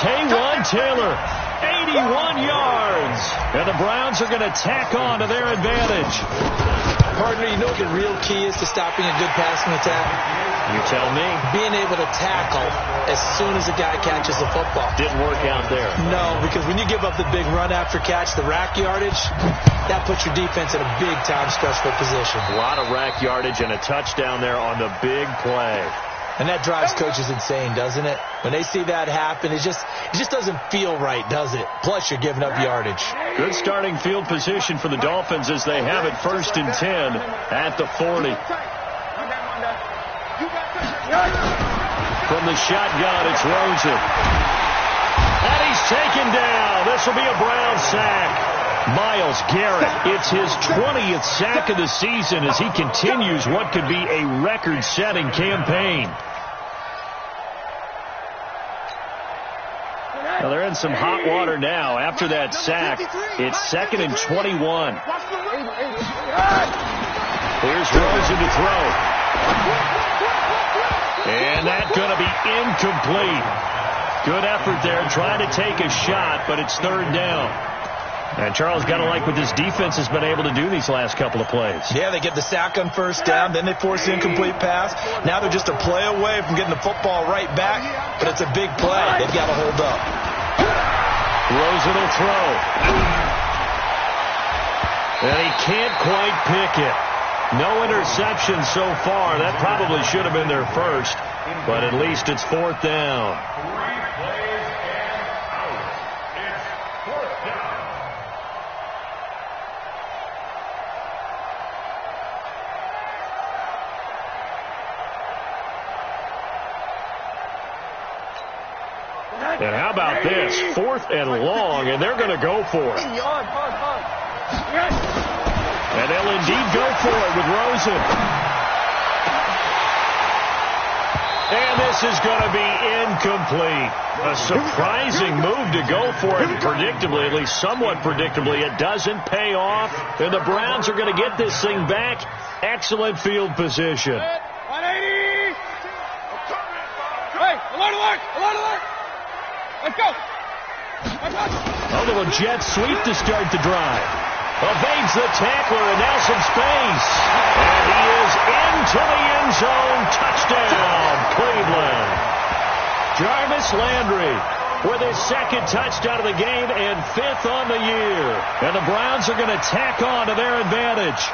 [SPEAKER 3] Taywan Taylor, 81 yards. And the Browns are going to tack on to their advantage.
[SPEAKER 4] Partner, you know what the real key is to stopping a good passing attack?
[SPEAKER 3] You tell me.
[SPEAKER 4] Being able to tackle as soon as a guy catches the football.
[SPEAKER 3] Didn't work out there.
[SPEAKER 4] No, because when you give up the big run after catch, the rack yardage, that puts your defense in a big-time stressful position.
[SPEAKER 3] A lot of rack yardage and a touchdown there on the big play.
[SPEAKER 4] And that drives coaches insane, doesn't it? When they see that happen, it just doesn't feel right, does it? Plus, you're giving up yardage.
[SPEAKER 3] Good starting field position for the Dolphins as they have it 1st and 10 at the 40. From the shotgun, it's Rosen. And he's taken down. This will be a Brown sack. Myles Garrett, it's his 20th sack of the season as he continues what could be a record-setting campaign. Well, they're in some hot water now. After that sack, it's 2nd and 21. Here's Rosen to throw. And that's going to be incomplete. Good effort there, trying to take a shot, but it's 3rd down. And Charles, got to like what this defense has been able to do these last couple of plays.
[SPEAKER 4] Yeah, they get the sack on 1st down, then they force the incomplete pass. Now they're just a play away from getting the football right back, but it's a big play. They've got to hold up.
[SPEAKER 3] Rosen will throw. And he can't quite pick it. No interception so far. That probably should have been their first, but at least it's 4th down.
[SPEAKER 2] 3 plays and out. It's 4th down.
[SPEAKER 3] And how about this? 4th and long, and they're going to go for it. And they'll indeed go for it with Rosen. And this is going to be incomplete. A surprising move to go for it predictably, at least somewhat predictably. It doesn't pay off, and the Browns are going to get this thing back. Excellent field position.
[SPEAKER 5] 180. Hey, alert. Let's go.
[SPEAKER 3] A little jet sweep to start the drive. Evades the tackler, and now some space. And he is into the end zone. Touchdown, Cleveland. Jarvis Landry with his 2nd touchdown of the game and 5th on the year. And the Browns are going to tack on to their advantage.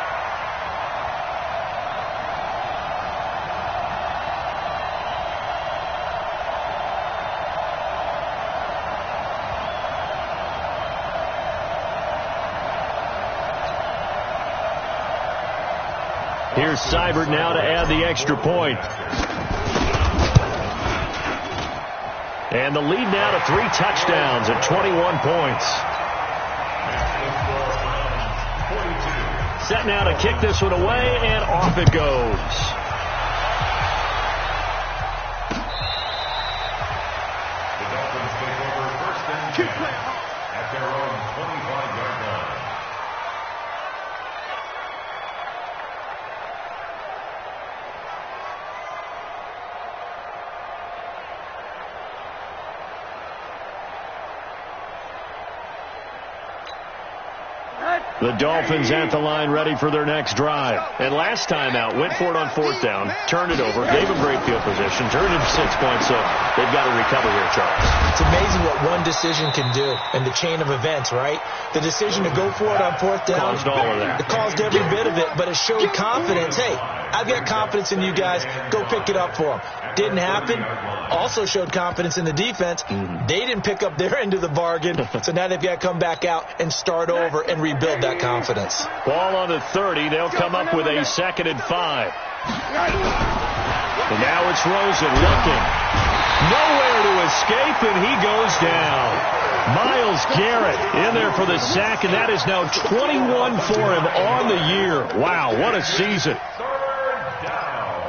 [SPEAKER 3] Here's Seibert now to add the extra point. And the lead now to 3 touchdowns at 21 points. Set now to kick this one away, and off it goes.
[SPEAKER 2] The Dolphins take over 1st and 10 at their own 25-yard line.
[SPEAKER 3] The Dolphins at the line ready for their next drive. And last time out, went for it on fourth down, turned it over, gave them great field position, turned it to 6 points, so they've got to recover here, Charles.
[SPEAKER 4] It's amazing what one decision can do in the chain of events, right? The decision to go for it on fourth down.
[SPEAKER 3] Caused all of that.
[SPEAKER 4] It caused every bit of it, but it showed confidence. Hey, I've got confidence in you guys. Go pick it up for them. Didn't happen. Also showed confidence in the defense. They didn't pick up their end of the bargain, so now they've got to come back out and start over and rebuild that confidence.
[SPEAKER 3] Ball on the 30. They'll come up with a 2nd and 5. And now it's Rosen looking. Nowhere to escape, and he goes down. Myles Garrett in there for the sack, and that is now 21 for him on the year. Wow, what a season.
[SPEAKER 2] Third down.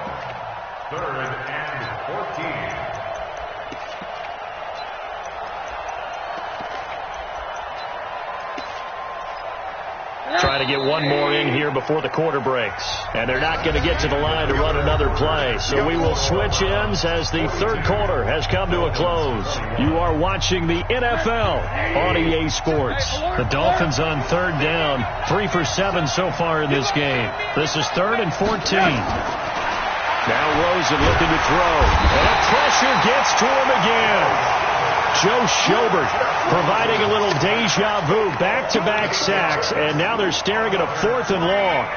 [SPEAKER 2] 3rd and 14.
[SPEAKER 3] Trying to get one more in here before the quarter breaks. And they're not going to get to the line to run another play. So we will switch ends as the third quarter has come to a close. You are watching the NFL on EA Sports. The Dolphins on 3rd down. 3 for 7 so far in this game. This is 3rd and 14. Now Rosen looking to throw. And pressure gets to him again. Joe Schobert providing a little deja vu, back-to-back sacks, and now they're staring at a 4th and long.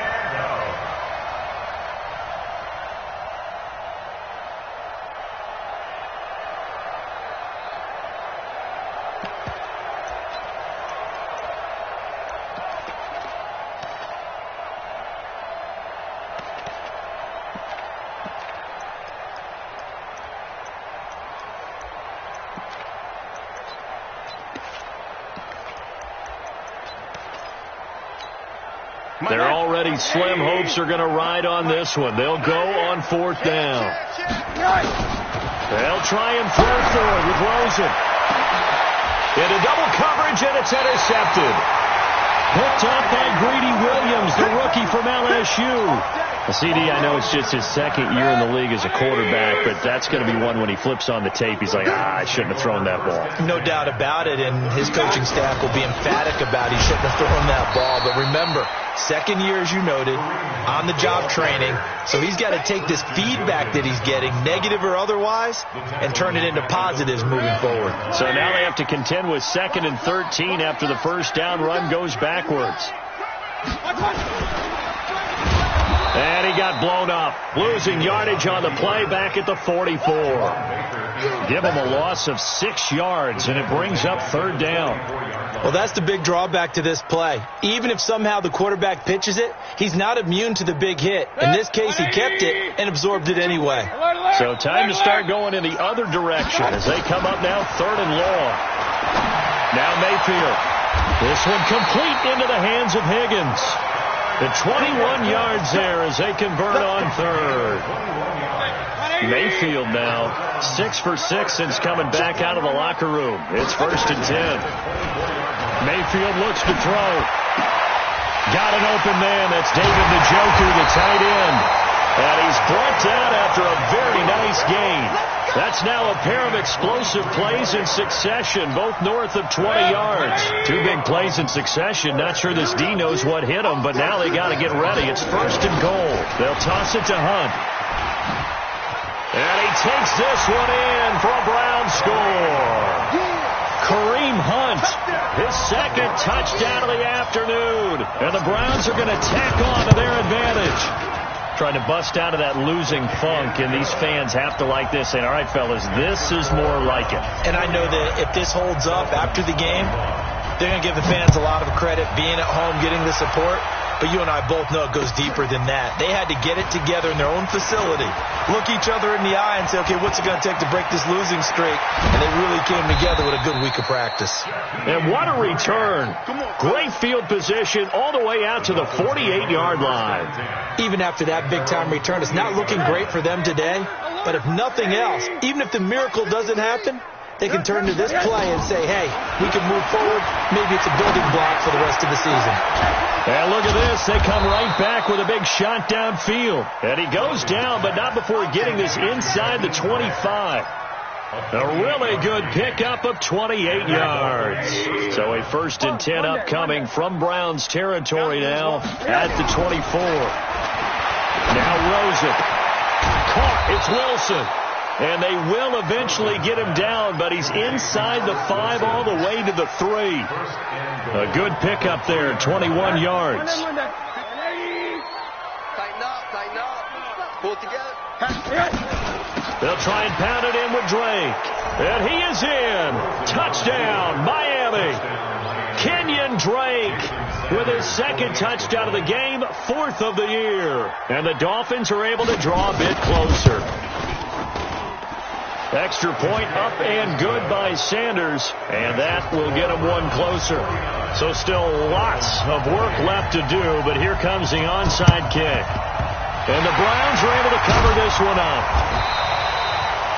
[SPEAKER 3] They're already slim hopes are going to ride on this one. They'll go on 4th down. They'll try and throw for it with Rosen. Into double coverage, and it's intercepted. Picked up by Greedy Williams, the rookie from LSU. CD, I know it's just his 2nd year in the league as a quarterback, but that's going to be one when he flips on the tape. He's like, I shouldn't have thrown that ball.
[SPEAKER 4] No doubt about it, and his coaching staff will be emphatic about he shouldn't have thrown that ball. But remember, 2nd year, as you noted, on-the-job training. So he's got to take this feedback that he's getting, negative or otherwise, and turn it into positives moving forward.
[SPEAKER 3] So now they have to contend with 2nd and 13 after the first down run goes backwards. And he got blown up, losing yardage on the play back at the 44. Give him a loss of 6 yards, and it brings up 3rd down.
[SPEAKER 4] Well, that's the big drawback to this play. Even if somehow the quarterback pitches it, he's not immune to the big hit. In this case, he kept it and absorbed it anyway.
[SPEAKER 3] So time to start going in the other direction as they come up now 3rd and long. Now Mayfield. This one complete into the hands of Higgins. The 21 yards there as they convert on 3rd. Mayfield now 6 for 6 since coming back out of the locker room. It's 1st and 10. Mayfield looks to throw. Got an open man. That's David Njoku, the tight end. And he's brought down after a very nice gain. That's now a pair of explosive plays in succession, both north of 20 yards. 2 big plays in succession. Not sure this D knows what hit him, but now they got to get ready. It's 1st and goal. They'll toss it to Hunt. And he takes this one in for a Brown score. Kareem Hunt, his 2nd touchdown of the afternoon. And the Browns are going to tack on to their advantage. Trying to bust out of that losing funk, and these fans have to like this. And all right, fellas, this is more like it.
[SPEAKER 4] And I know that if this holds up after the game, they're going to give the fans a lot of credit being at home, getting the support. But you and I both know it goes deeper than that. They had to get it together in their own facility, look each other in the eye and say, okay, what's it going to take to break this losing streak? And they really came together with a good week of practice.
[SPEAKER 3] And what a return. Great field position all the way out to the 48-yard line.
[SPEAKER 4] Even after that big-time return, it's not looking great for them today. But if nothing else, even if the miracle doesn't happen, they can turn to this play and say, hey, we can move forward. Maybe it's a building block for the rest of the season.
[SPEAKER 3] And look at this. They come right back with a big shot downfield. And he goes down, but not before getting this inside the 25. A really good pickup of 28 yards. So a 1st and 10 upcoming from Browns territory now at the 24. Now Rosen. Caught. It's Wilson. And they will eventually get him down, but he's inside the 5 all the way to the 3. A good pickup there, 21 yards.
[SPEAKER 5] Tighten up. Pull it together.
[SPEAKER 3] They'll try and pound it in with Drake. And he is in. Touchdown, Miami. Kenyon Drake with his 2nd touchdown of the game, 4th of the year. And the Dolphins are able to draw a bit closer. Extra point up and good by Sanders, and that will get him one closer. So still lots of work left to do, but here comes the onside kick. And the Browns are able to cover this one up.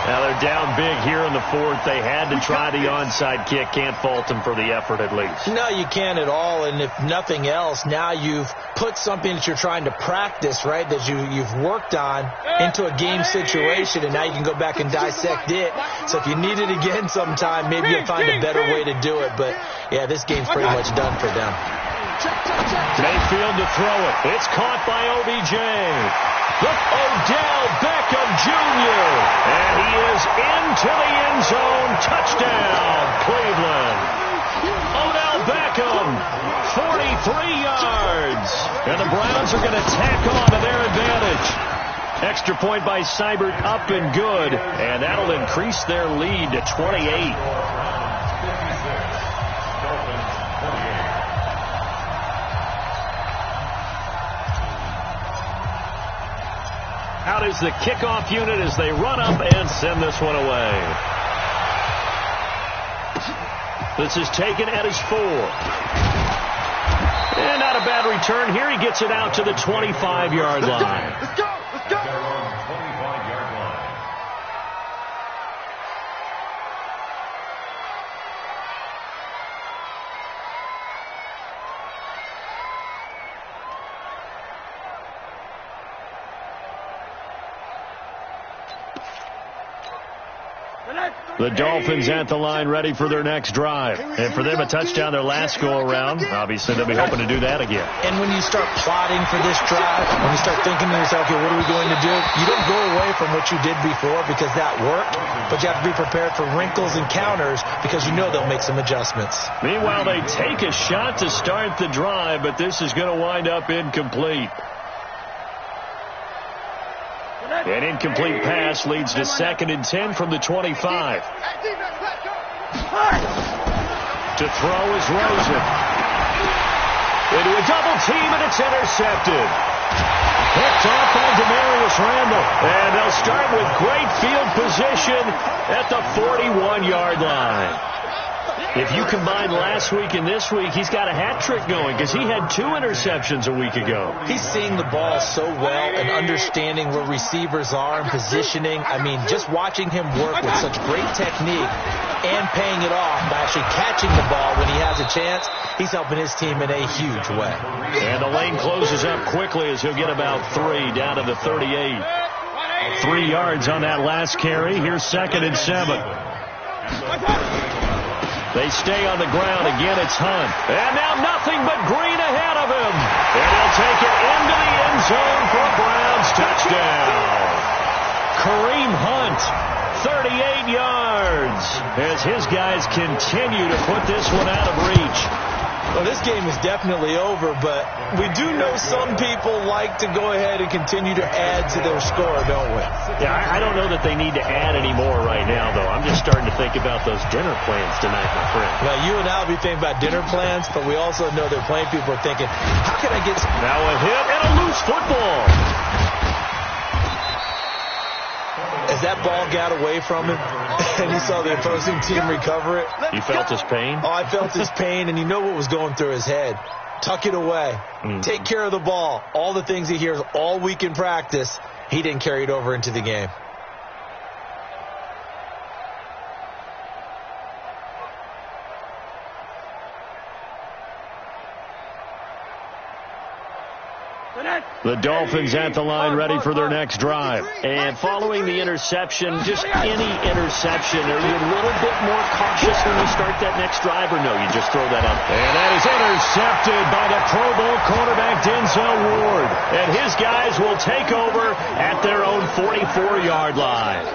[SPEAKER 3] Now they're down big here in the 4th. They had to try the onside kick. Can't fault them for the effort at least.
[SPEAKER 4] No, you can't at all. And if nothing else, now you've put something that you're trying to practice, right, that you've worked on into a game situation, and now you can go back and dissect it. So if you need it again sometime, maybe you'll find a better way to do it. But, yeah, this game's pretty much done for them.
[SPEAKER 3] Mayfield to throw it. It's caught by OBJ. Look, Odell Beckham Jr. And he is into the end zone. Touchdown, Cleveland. Odell Beckham, 43 yards. And the Browns are going to tack on to their advantage. Extra point by Seibert, up and good. And that'll increase their lead to 28. Out is the kickoff unit as they run up and send this one away. This is taken at his 4. And not a bad return here. He gets it out to the 25-yard line.
[SPEAKER 5] Let's go.
[SPEAKER 3] The Dolphins at the line ready for their next drive. And for them, a touchdown their last go-around. Obviously, they'll be hoping to do that again.
[SPEAKER 4] And when you start plotting for this drive, when you start thinking to yourself, okay, what are we going to do? You don't go away from what you did before because that worked, but you have to be prepared for wrinkles and counters because you know they'll make some adjustments.
[SPEAKER 3] Meanwhile, they take a shot to start the drive, but this is going to wind up incomplete. An incomplete pass leads to 2nd and 10 from the 25. To throw is Rosen. Into a double team, and it's intercepted. Picked off by Demarius Randall. And they'll start with great field position at the 41-yard line. If you combine last week and this week, he's got a hat trick going because he had 2 interceptions a week ago.
[SPEAKER 4] He's seeing the ball so well and understanding where receivers are and positioning. I mean, just watching him work with such great technique and paying it off by actually catching the ball when he has a chance, he's helping his team in a huge way.
[SPEAKER 3] And the lane closes up quickly as he'll get about 3 down to the 38. 3 yards on that last carry. Here's 2nd and 7. They stay on the ground. Again, it's Hunt. And now nothing but green ahead of him. And he'll take it into the end zone for a Browns touchdown. Kareem Hunt, 38 yards, as his guys continue to put this one out of reach.
[SPEAKER 4] Well, this game is definitely over, but we do know some people like to go ahead and continue to add to their score, don't we?
[SPEAKER 3] Yeah, I don't know that they need to add any more right now, though. I'm just starting to think about those dinner plans tonight, my friend.
[SPEAKER 4] Well, you and I will be thinking about dinner plans, but we also know that plenty of people are thinking, how can I get...
[SPEAKER 3] Now a hit and a loose football.
[SPEAKER 4] As that ball got away from him and he saw the opposing team recover it.
[SPEAKER 3] You felt his pain?
[SPEAKER 4] Oh, I felt his pain, and you know what was going through his head. Tuck it away. Take care of the ball. All the things he hears all week in practice, he didn't carry it over into the game.
[SPEAKER 3] The Dolphins at the line ready for their next drive. And following the interception, just any interception, are you a little bit more cautious when you start that next drive, or no, you just throw that up? And that is intercepted by the Pro Bowl cornerback Denzel Ward. And his guys will take over at their own 44-yard line.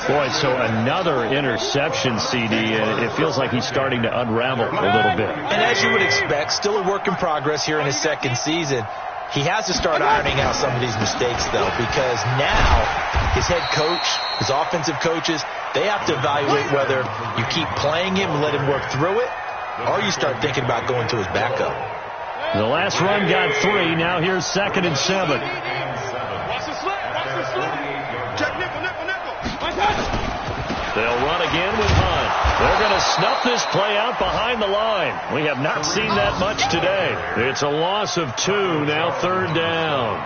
[SPEAKER 3] Boy, so another interception, CD, and it feels like he's starting to unravel a little bit.
[SPEAKER 4] And as you would expect, still a work in progress here in his second season. He has to start ironing out some of these mistakes, though, because now his head coach, his offensive coaches, they have to evaluate whether you keep playing him and let him work through it, or you start thinking about going to his backup.
[SPEAKER 3] The last run got 3. Now here's 2nd and 7.
[SPEAKER 5] Watch the slip. Watch the slip. Check nickel.
[SPEAKER 3] They'll run again with Hunt. They're going to snuff this play out behind the line. We have not seen that much today. It's a loss of 2, now 3rd down.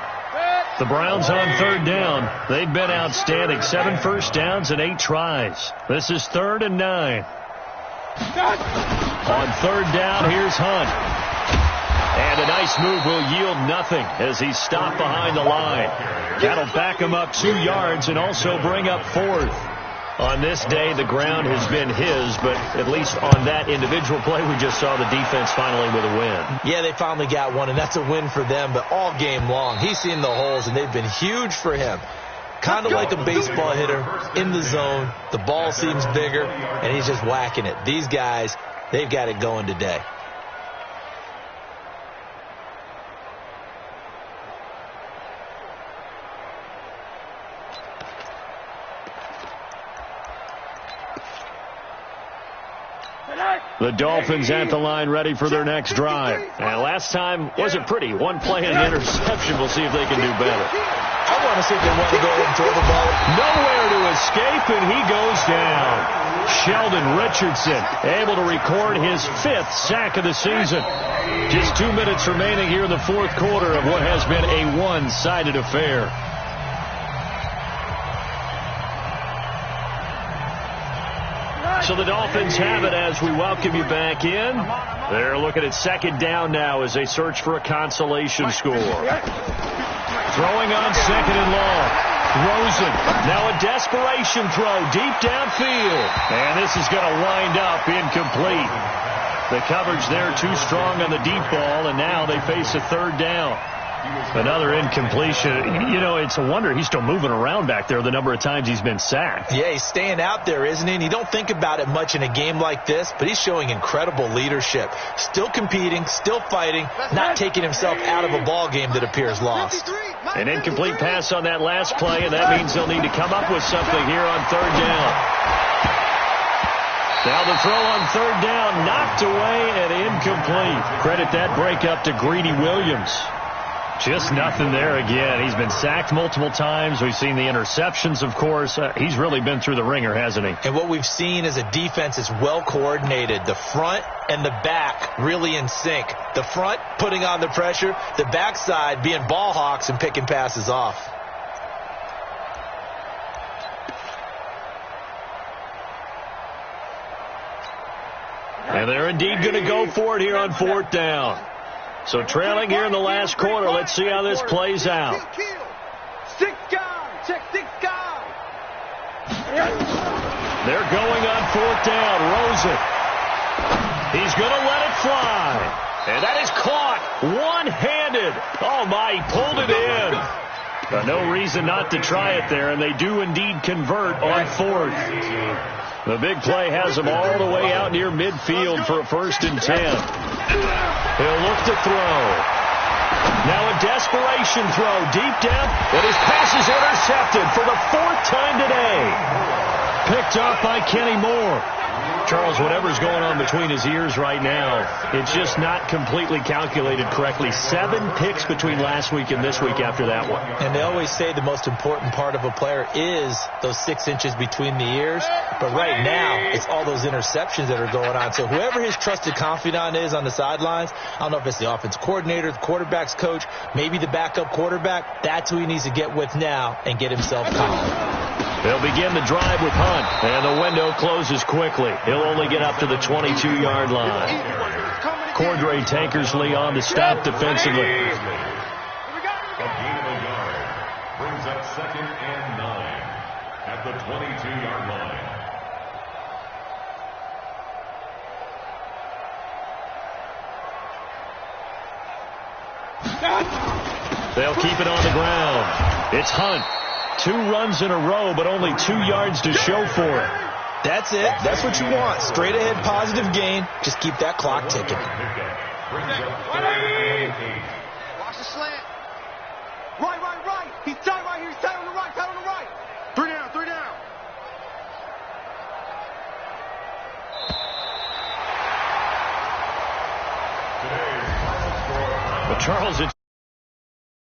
[SPEAKER 3] The Browns on 3rd down. They've been outstanding. 7 first downs and 8 tries. This is 3rd and 9. On 3rd down, here's Hunt. And a nice move will yield nothing as he's stopped behind the line. That'll back him up 2 yards and also bring up 4th. On this day, the ground has been his, but at least on that individual play, we just saw the defense finally with a win.
[SPEAKER 4] Yeah, they finally got one, and that's a win for them, but all game long, he's seen the holes, and they've been huge for him. Kind of like a baseball hitter in the zone. The ball seems bigger, and he's just whacking it. These guys, they've got it going today.
[SPEAKER 3] The Dolphins at the line ready for their next drive. And last time wasn't pretty. 1 play and an interception. We'll see if they can do better.
[SPEAKER 4] I want to see if they want to go ahead and throw the ball.
[SPEAKER 3] Nowhere to escape, and he goes down. Sheldon Richardson able to record his 5th sack of the season. Just 2 minutes remaining here in the 4th quarter of what has been a one-sided affair. So the Dolphins have it as we welcome you back in. They're looking at 2nd down now as they search for a consolation score. Throwing on 2nd and long. Rosen. Now a desperation throw deep downfield. And this is going to wind up incomplete. The coverage there too strong on the deep ball, and now they face a 3rd down. Another incompletion. You know, it's a wonder he's still moving around back there the number of times he's been sacked.
[SPEAKER 4] Yeah, he's staying out there, isn't he? And you don't think about it much in a game like this, but he's showing incredible leadership. Still competing, still fighting, not taking himself out of a ball game that appears lost.
[SPEAKER 3] An incomplete pass on that last play, and that means they'll need to come up with something here on 3rd down. Now the throw on 3rd down, knocked away and incomplete. Credit that breakup to Greedy Williams. Just nothing there again. He's been sacked multiple times. We've seen the interceptions, of course. He's really been through the ringer, hasn't he?
[SPEAKER 4] And what we've seen is a defense is well coordinated. The front and the back really in sync. The front putting on the pressure. The backside being ball hawks and picking passes off.
[SPEAKER 3] And they're indeed going to go for it here on 4th down. So trailing here in the last quarter. Let's see how this plays out. They're going on 4th down. Rosen. He's going to let it fly. And that is caught one-handed. Oh, my, he pulled it in. No reason not to try it there, and they do indeed convert on 4th. The big play has them all the way out near midfield for a 1st and 10. He'll look to throw. Now a desperation throw deep down, and his pass is intercepted for the 4th time today. Picked up by Kenny Moore. Charles, whatever's going on between his ears right now, it's just not completely calculated correctly. 7 picks between last week and this week after that one.
[SPEAKER 4] And they always say the most important part of a player is those 6 inches between the ears. But right now, it's all those interceptions that are going on. So whoever his trusted confidant is on the sidelines, I don't know if it's the offense coordinator, the quarterback's coach, maybe the backup quarterback, that's who he needs to get with now and get himself calm.
[SPEAKER 3] They'll begin the drive with Hunt, and the window closes quickly. He'll only get up to the 22-yard line. Cordray Tankersley on to stop defensively.
[SPEAKER 2] 2nd and 9 at the 22-yard line.
[SPEAKER 3] They'll keep it on the ground. It's Hunt. 2 runs in a row, but only 2 yards to show for it.
[SPEAKER 4] That's it. That's what you want. Straight ahead positive gain. Just keep that clock ticking.
[SPEAKER 5] Watch the slant. Right. He's tight right here. He's tight on the right. 3 down.
[SPEAKER 3] But Charles, it's